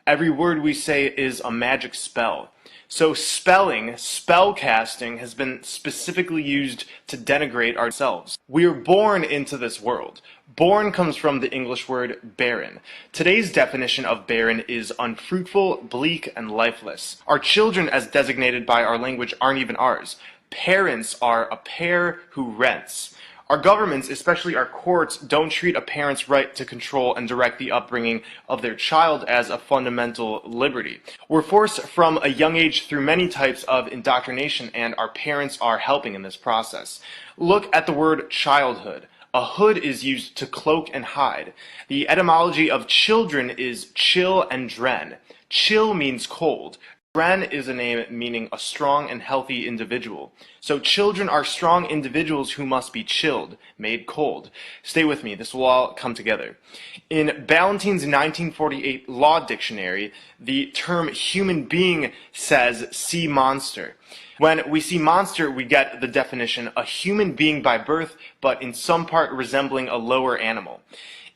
Every word we say is a magic spell. So spelling, spell casting, has been specifically used to denigrate ourselves. We are born into this world. Born comes from the English word barren. Today's definition of barren is unfruitful, bleak, and lifeless. Our children, as designated by our language, aren't even ours. Parents are a pair who rents. Our governments, especially our courts, don't treat a parent's right to control and direct the upbringing of their child as a fundamental liberty. We're forced from a young age through many types of indoctrination, and our parents are helping in this process. Look at the word childhood. A hood is used to cloak and hide. The etymology of children is chill and dren. Chill means cold. Dren is a name meaning a strong and healthy individual. So children are strong individuals who must be chilled, made cold. Stay with me, this will all come together. In Ballantyne's 1948 Law Dictionary, the term human being says sea monster. When we see monster, we get the definition, a human being by birth, but in some part resembling a lower animal.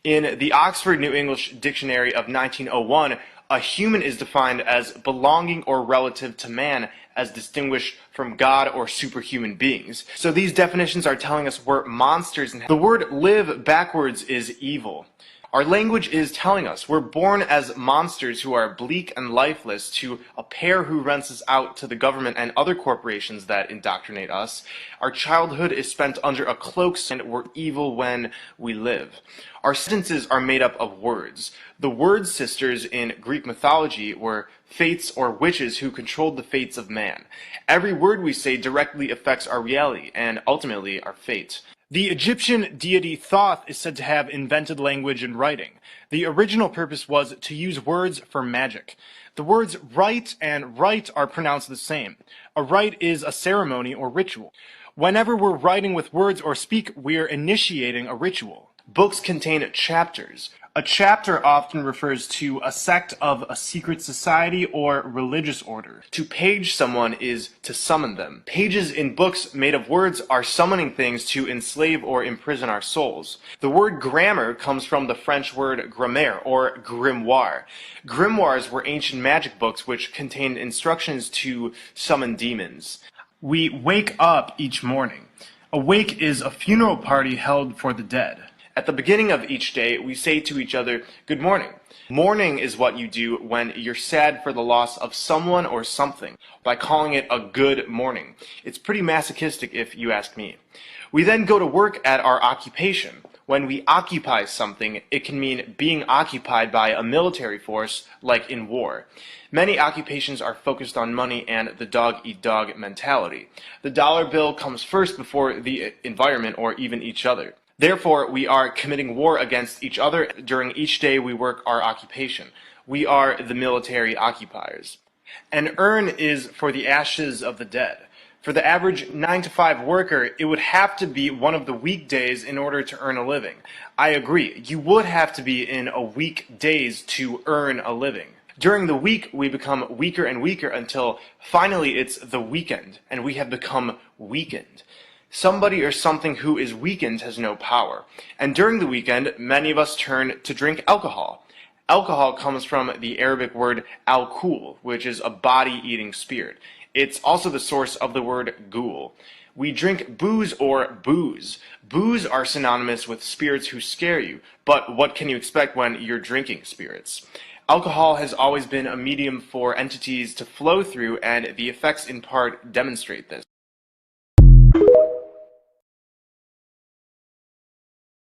In the Oxford New English Dictionary of 1901, a human is defined as belonging or relative to man, as distinguished from God or superhuman beings. So these definitions are telling us we're monsters, and the word live backwards is evil. Our language is telling us we're born as monsters who are bleak and lifeless to a pair who rents us out to the government and other corporations that indoctrinate us. Our childhood is spent under a cloak, and we're evil when we live. Our sentences are made up of words. The word sisters in Greek mythology were fates or witches who controlled the fates of man. Every word we say directly affects our reality and ultimately our fate. The Egyptian deity Thoth is said to have invented language and writing. The original purpose was to use words for magic. The words write and write are pronounced the same. A rite is a ceremony or ritual. Whenever we're writing with words or speak, we're initiating a ritual. Books contain chapters. A chapter often refers to a sect of a secret society or religious order. To page someone is to summon them. Pages in books made of words are summoning things to enslave or imprison our souls. The word grammar comes from the French word grammaire or grimoire. Grimoires were ancient magic books which contained instructions to summon demons. We wake up each morning. A wake is a funeral party held for the dead. At the beginning of each day, we say to each other, "Good morning." Mourning is what you do when you're sad for the loss of someone or something, by calling it a good morning. It's pretty masochistic if you ask me. We then go to work at our occupation. When we occupy something, it can mean being occupied by a military force, like in war. Many occupations are focused on money and the dog-eat-dog mentality. The dollar bill comes first before the environment or even each other. Therefore, we are committing war against each other during each day we work our occupation. We are the military occupiers. An urn is for the ashes of the dead. For the average 9-to-5 worker, it would have to be one of the weekdays in order to earn a living. I agree, you would have to be in a weekdays to earn a living. During the week, we become weaker and weaker until finally it's the weekend, and we have become weakened. Somebody or something who is weakened has no power. And during the weekend, many of us turn to drink alcohol. Alcohol comes from the Arabic word al-kul, which is a body-eating spirit. It's also the source of the word ghoul. We drink booze or booze. Booze are synonymous with spirits who scare you, but what can you expect when you're drinking spirits? Alcohol has always been a medium for entities to flow through, and the effects in part demonstrate this.